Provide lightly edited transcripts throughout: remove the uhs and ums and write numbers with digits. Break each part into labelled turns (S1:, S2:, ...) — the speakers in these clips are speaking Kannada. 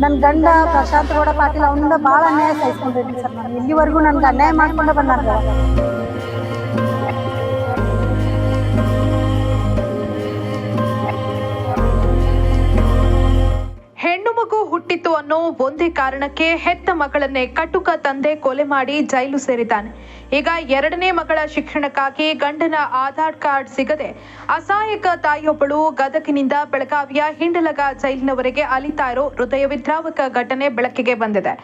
S1: ನನ್ನ ಗಂಡ ಪ್ರಶಾಂತ್ ಗೌಡ ಪಾಟೀಲ್ ಅವನಿಂದ ಭಾಳ ಅನ್ಯಾಯ ಸಹಿಸ್ಕೊಂಡಿದ್ದೀನಿ ಸರ್. ನಾನು ಇಲ್ಲಿವರೆಗೂ ನನ್ಗೆ ಅನ್ಯಾಯ ಮಾಡ್ಕೊಂಡೆ ಬಂದಾರ.
S2: ಹೆಣ್ಣು ಮಗು ಹುಟ್ಟಿತು ಅನ್ನೋ ಒಂದೇ ಕಾರಣಕ್ಕೆ ಹೆತ್ತ ಮಗಳನ್ನೇ ಕಟುಕ ತಂದೆ ಕೊಲೆ ಮಾಡಿ ಜೈಲು ಸೇರಿದ್ದಾನೆ. ಈಗ ಎರಡನೇ ಮಗಳ ಶಿಕ್ಷಣಕ್ಕಾಗಿ ಗಂಡನ ಆಧಾರ್ ಕಾರ್ಡ್ ಸಿಗದೆ ಅಸಹಾಯಕ ತಾಯಿಯೊಬ್ಬಳು ಗದಗಿನಿಂದ ಬೆಳಗಾವಿಯ ಹಿಂಡಲಗ ಜೈಲಿನವರೆಗೆ ಅಲಿತಾ ಇರೋ ಹೃದಯ ವಿದ್ರಾವಕ ಘಟನೆ ಬೆಳಕಿಗೆ ಬಂದಿದೆ.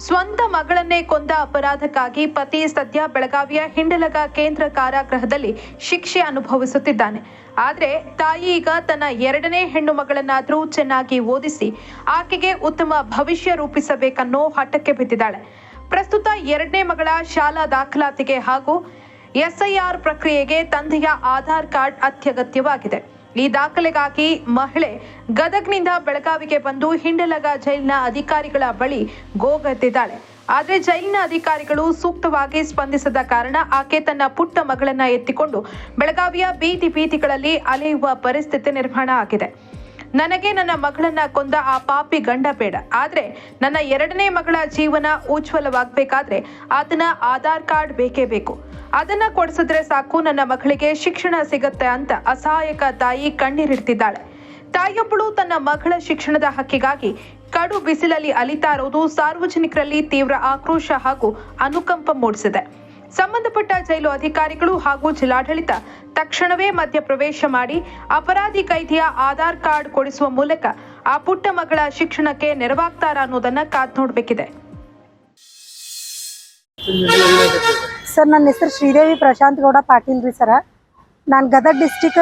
S2: ಸ್ವಂತ ಮಗಳನ್ನೇ ಕೊಂದ ಅಪರಾಧಕ್ಕಾಗಿ ಪತಿ ಸದ್ಯ ಬೆಳಗಾವಿಯ ಹಿಂಡಲಗ ಕೇಂದ್ರ ಕಾರಾಗೃಹದಲ್ಲಿ ಶಿಕ್ಷೆ ಅನುಭವಿಸುತ್ತಿದ್ದಾನೆ. ಆದ್ರೆ ತಾಯಿ ಈಗ ತನ್ನ ಎರಡನೇ ಹೆಣ್ಣು ಮಗಳನ್ನಾದ್ರೂ ಚೆನ್ನಾಗಿ ಓದಿಸಿ ಆಕೆಗೆ ಉತ್ತಮ ಭವಿಷ್ಯ ರೂಪಿಸಬೇಕನ್ನೋ ಹಠಕ್ಕೆ ಬಿದ್ದಿದ್ದಾಳೆ. ಪ್ರಸ್ತುತ ಎರಡನೇ ಮಗಳ ಶಾಲಾ ದಾಖಲಾತಿಗೆ ಹಾಗೂ ಎಸ್ಐಆರ್ ಪ್ರಕ್ರಿಯೆಗೆ ತಂದೆಯ ಆಧಾರ್ ಕಾರ್ಡ್ ಅತ್ಯಗತ್ಯವಾಗಿದೆ. ಈ ದಾಖಲೆಗಾಗಿ ಮಹಿಳೆ ಗದಗ್ನಿಂದ ಬೆಳಗಾವಿಗೆ ಬಂದು ಹಿಂಡಲಗ ಜೈಲಿನ ಅಧಿಕಾರಿಗಳ ಬಳಿ ಗೋಗರೆದಿದ್ದಾಳೆ. ಆದರೆ ಜೈಲಿನ ಅಧಿಕಾರಿಗಳು ಸೂಕ್ತವಾಗಿ ಸ್ಪಂದಿಸದ ಕಾರಣ ಆಕೆ ತನ್ನ ಪುಟ್ಟ ಮಗಳನ್ನ ಎತ್ತಿಕೊಂಡು ಬೆಳಗಾವಿಯ ಬೀದಿ ಬೀದಿಗಳಲ್ಲಿ ಅಲೆಯುವ ಪರಿಸ್ಥಿತಿ ನಿರ್ಮಾಣ ಆಗಿದೆ. ನನಗೆ ನನ್ನ ಮಗಳನ್ನ ಕೊಂದ ಆ ಪಾಪಿ ಗಂಡ ಬೇಡ, ಆದ್ರೆ ನನ್ನ ಎರಡನೇ ಮಗಳ ಜೀವನ ಉಜ್ವಲವಾಗಬೇಕಾದ್ರೆ ಆತನ ಆಧಾರ್ ಕಾರ್ಡ್ ಬೇಕೇ ಬೇಕು. ಅದನ್ನ ಕೊಡಿಸಿದ್ರೆ ಸಾಕು, ನನ್ನ ಮಗಳಿಗೆ ಶಿಕ್ಷಣ ಸಿಗತ್ತೆ ಅಂತ ಅಸಹಾಯಕ ತಾಯಿ ಕಣ್ಣೀರಿಡ್ತಿದ್ದಾಳೆ. ತಾಯಿಯೊಬ್ಬಳು ತನ್ನ ಮಗಳ ಶಿಕ್ಷಣದ ಹಕ್ಕಿಗಾಗಿ ಕಡು ಬಿಸಿಲಲ್ಲಿ ಅಲಿತಾ ಇರೋದು ಸಾರ್ವಜನಿಕರಲ್ಲಿ ತೀವ್ರ ಆಕ್ರೋಶ ಹಾಗೂ ಅನುಕಂಪ ಮೂಡಿಸಿದೆ. ಸಂಬಂಧಪಟ್ಟ ಜೈಲು ಅಧಿಕಾರಿಗಳು ಹಾಗೂ ಜಿಲ್ಲಾಡಳಿತ ತಕ್ಷಣವೇ ಮಧ್ಯಪ್ರವೇಶ ಮಾಡಿ ಅಪರಾಧಿ ಕೈದಿಯ ಆಧಾರ್ ಕಾರ್ಡ್ ಕೊಡಿಸುವ ಮೂಲಕ ಆ ಪುಟ್ಟ ಮಗಳ ಶಿಕ್ಷಣಕ್ಕೆ ನೆರವಾಗ್ತಾರ ಅನ್ನೋದನ್ನ ಕಾದ್ ನೋಡ್ಬೇಕಿದೆ.
S1: ಸರ್, ನನ್ನ ಹೆಸರು ಶ್ರೀದೇವಿ ಪ್ರಶಾಂತ್ ಗೌಡ ಪಾಟೀಲ್ ರೀ ಸರ. ನಾನು ಗದಗ ಡಿಸ್ಟಿಕ್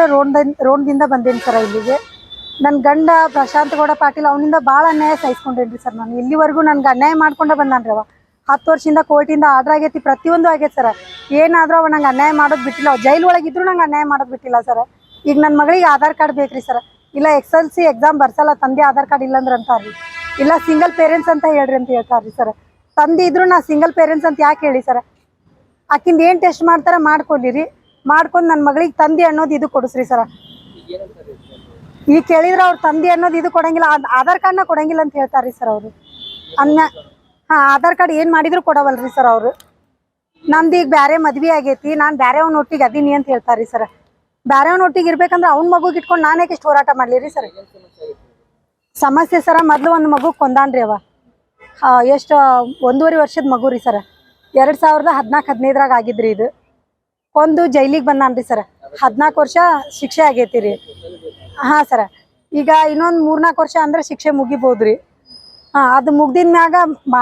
S1: ರೋಡ್ದಿಂದ ಬಂದೇನಿ ಸರ ಇಲ್ಲಿಗೆ. ನನ್ನ ಗಂಡ ಪ್ರಶಾಂತ್ ಗೌಡ ಪಾಟೀಲ್ ಅವನಿಂದ ಭಾಳ ಅನ್ಯಾಯ ಸಹಿಸ್ಕೊಂಡೇನಿ ಸರ್. ನಾನು ಇಲ್ಲಿವರೆಗೂ ನನ್ಗೆ ಅನ್ಯಾಯ ಮಾಡ್ಕೊಂಡೆ ಬಂದಾನ್ರಿ. ಅವ 10 ವರ್ಷದಿಂದ ಕೋರ್ಟಿಂದ ಆರ್ಡರ್ ಆಗೈತಿ, ಪ್ರತಿಯೊಂದು ಆಗೈತೆ ಸರ್. ಏನಾದರೂ ಅವ ನಂಗೆ ಅನ್ಯಾಯ ಮಾಡೋದು ಬಿಟ್ಟಿಲ್ಲ. ಜೈಲ್ ಒಳಗಿದ್ರು ನಂಗೆ ಅನ್ಯಾಯ ಮಾಡೋದು ಬಿಟ್ಟಿಲ್ಲ ಸರ್. ಈಗ ನನ್ನ ಮಗಳಿಗೆ ಆಧಾರ್ ಕಾರ್ಡ್ ಬೇಕ್ರಿ ಸರ್. ಇಲ್ಲ SLC ಎಕ್ಸಾಮ್ ಬರ್ಸಲ್ಲ, ತಂದೆ ಆಧಾರ್ ಕಾರ್ಡ್ ಇಲ್ಲಂದ್ರೆ ಅಂತಾರ್ರಿ. ಇಲ್ಲ ಸಿಂಗಲ್ ಪೇರೆಂಟ್ಸ್ ಅಂತ ಹೇಳ್ರಿ ಅಂತ ಹೇಳ್ತಾರ್ರಿ ಸರ್. ತಂದೆ ಇದ್ರು ನಾ ಸಿಂಗಲ್ ಪೇರೆಂಟ್ಸ್ ಅಂತ ಯಾಕೆ ಹೇಳಿ ಸರ್? ಆಕಿಂದ ಏನು ಟೆಸ್ಟ್ ಮಾಡ್ತಾರ ಮಾಡ್ಕೊಲಿರಿ, ಮಾಡ್ಕೊಂಡು ನನ್ನ ಮಗಳಿಗೆ ತಂದೆ ಅನ್ನೋದು ಇದು ಕೊಡಿಸ್ರಿ ಸರ್. ಈಗ ಕೇಳಿದ್ರೆ ಅವ್ರ ತಂದೆ ಅನ್ನೋದು ಇದು ಕೊಡಂಗಿಲ್ಲ, ಆಧಾರ್ ಕಾರ್ಡ್ನ ಕೊಡಂಗಿಲ್ಲ ಅಂತ ಹೇಳ್ತಾರ್ರಿ ಸರ್ ಅವರು. ಆಧಾರ್ ಕಾರ್ಡ್ ಏನು ಮಾಡಿದ್ರು ಕೊಡವಲ್ರಿ ಸರ್ ಅವರು. ನಮ್ದು ಈಗ ಬೇರೆ ಮದ್ವೆ ಆಗೈತಿ, ನಾನು ಬೇರೆಯವ್ನ ಒಟ್ಟಿಗೆ ಅದೀನಿ ಅಂತ ಹೇಳ್ತಾರ್ರಿ ಸರ್. ಬೇರೆಯವ್ನ ಒಟ್ಟಿಗೆ ಇರ್ಬೇಕಂದ್ರೆ ಅವ್ನ ಮಗುಗೆ ಇಟ್ಕೊಂಡು ನಾನು ಯಾಕೆ ಇಷ್ಟು ಹೋರಾಟ ಮಾಡಲಿ ರೀ ಸರ್? ಸಮಸ್ಯೆ ಸರ, ಮೊದಲು ಒಂದು ಮಗು ಕೊಂದಾನ್ರಿ ಅವ. ಎಷ್ಟು 1.5 ವರ್ಷದ ಮಗು ರೀ ಸರ್. 2014-15 ಆಗಿದ್ರಿ ಇದು. ಕೊಂದು ಜೈಲಿಗೆ ಬಂದಾನ್ರಿ ಸರ್. 14 ವರ್ಷ ಶಿಕ್ಷೆ ಆಗೈತಿ ರೀ. ಹಾಂ ಸರ. ಈಗ ಇನ್ನೊಂದು 3-4 ವರ್ಷ ಅಂದ್ರೆ ಶಿಕ್ಷೆ ಮುಗಿಬೋದ್ರಿ. ಅದು ಮುಗ್ದಿನ ಮ್ಯಾಗ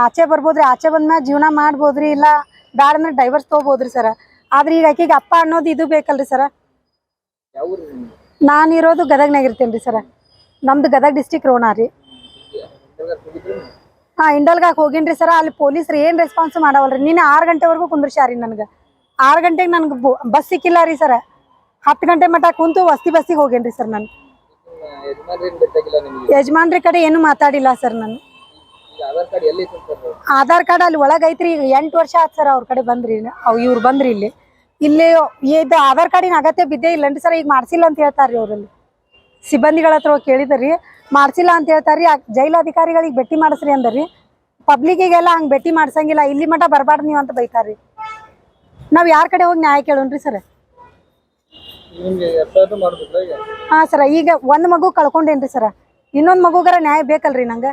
S1: ಆಚೆ ಬರ್ಬೋದ್ರಿ. ಆಚೆ ಬಂದ್ಮ್ಯಾಗ ಜೀವನ ಮಾಡ್ಬೋದ್ರಿ, ಇಲ್ಲ ಬ್ಯಾಡ ಅಂದ್ರೆ ಡೈವರ್ಸ್ ತೊಗೋಬೋದ್ರಿ ಸರ. ಆದ್ರೆ ಈಗ ಆಕೆಗೆ ಅಪ್ಪ ಅನ್ನೋದು ಇದು ಬೇಕಲ್ರಿ ಸರ. ನಾನಿರೋದು ಗದಗ್ನಾಗ ಇರ್ತೇನೆ ರೀ ಸರ. ನಮ್ದು ಗದಗ ಡಿಸ್ಟಿಕ್ ರೋಣ ರೀ. ಇಂಡಲ್ಗಾಗ ಹೋಗಿನ್ರಿ ಸರ. ಅಲ್ಲಿ ಪೊಲೀಸ್ರು ಏನು ರೆಸ್ಪಾನ್ಸ್ ಮಾಡವಲ್ರಿ. ನಿನ್ನೆ 6 ಗಂಟೆವರೆಗೂ ಕುಂದ್ರಸ್ಯಾರಿ ನನಗೆ. 6 ಗಂಟೆಗೆ ನನಗೆ ಬಸ್ ಸಿಕ್ಕಿಲ್ಲ ರೀ ಸರ. 10 ಗಂಟೆ ಮಟ್ಟ ಕುಂತು ವಸ್ತಿ ಹೋಗೇನ್ರಿ ಸರ್. ನಾನು ಯಜಮಾನ್ರಿ ಕಡೆ ಏನು ಮಾತಾಡಿಲ್ಲ ಸರ್. ನಾನು ಆಧಾರ್ ಕಾರ್ಡ್ ಅಲ್ಲಿ ಒಳಗೈತ್ರಿ. ಈಗ 8 ವರ್ಷ ಆಯ್ತು ಸರ್ ಅವ್ರ ಕಡೆ ಬಂದ್ರಿ. ಇವ್ರು ಬಂದ್ರಿ ಇಲ್ಲಿ ಇದು ಆಧಾರ್ ಕಾರ್ಡಿನ ಅಗತ್ಯ ಬಿದ್ದೇ ಇಲ್ಲನ್ರಿ ಸರ್. ಈಗ ಮಾಡ್ಸಿಲ್ಲ ಅಂತ ಹೇಳ್ತಾರ್ರಿ ಅವರಲ್ಲಿ. ಸಿಬ್ಬಂದಿಗಳ ಹತ್ರ ಕೇಳಿದ್ರಿ, ಮಾಡ್ಸಿಲ್ಲ ಅಂತ ಹೇಳ್ತಾರ್ರಿ. ಜೈಲು ಅಧಿಕಾರಿಗಳಿಗೆ ಭೇಟಿ ಮಾಡಿಸ್ರಿ ಅಂದ್ರಿ. ಪಬ್ಲಿಕ್ಕಿಗೆಲ್ಲ ಹಂಗೆ ಭೇಟಿ ಮಾಡ್ಸಂಗಿಲ್ಲ, ಇಲ್ಲಿ ಮಟ್ಟ ಬರಬಾರ್ದು ನೀವು ಅಂತ ಬೈತಾರ್ರಿ. ನಾವು ಯಾರ ಕಡೆ ಹೋಗಿ ನ್ಯಾಯ ಕೇಳೋಣ್ರಿ ಸರ್? ಹಾಂ ಸರ. ಈಗ ಒಂದು ಮಗು ಕಳ್ಕೊಂಡೇನ್ರಿ ಸರ. ಇನ್ನೊಂದು ಮಗುಗಾರ ನ್ಯಾಯ ಬೇಕಲ್ರಿ ನಂಗೆ.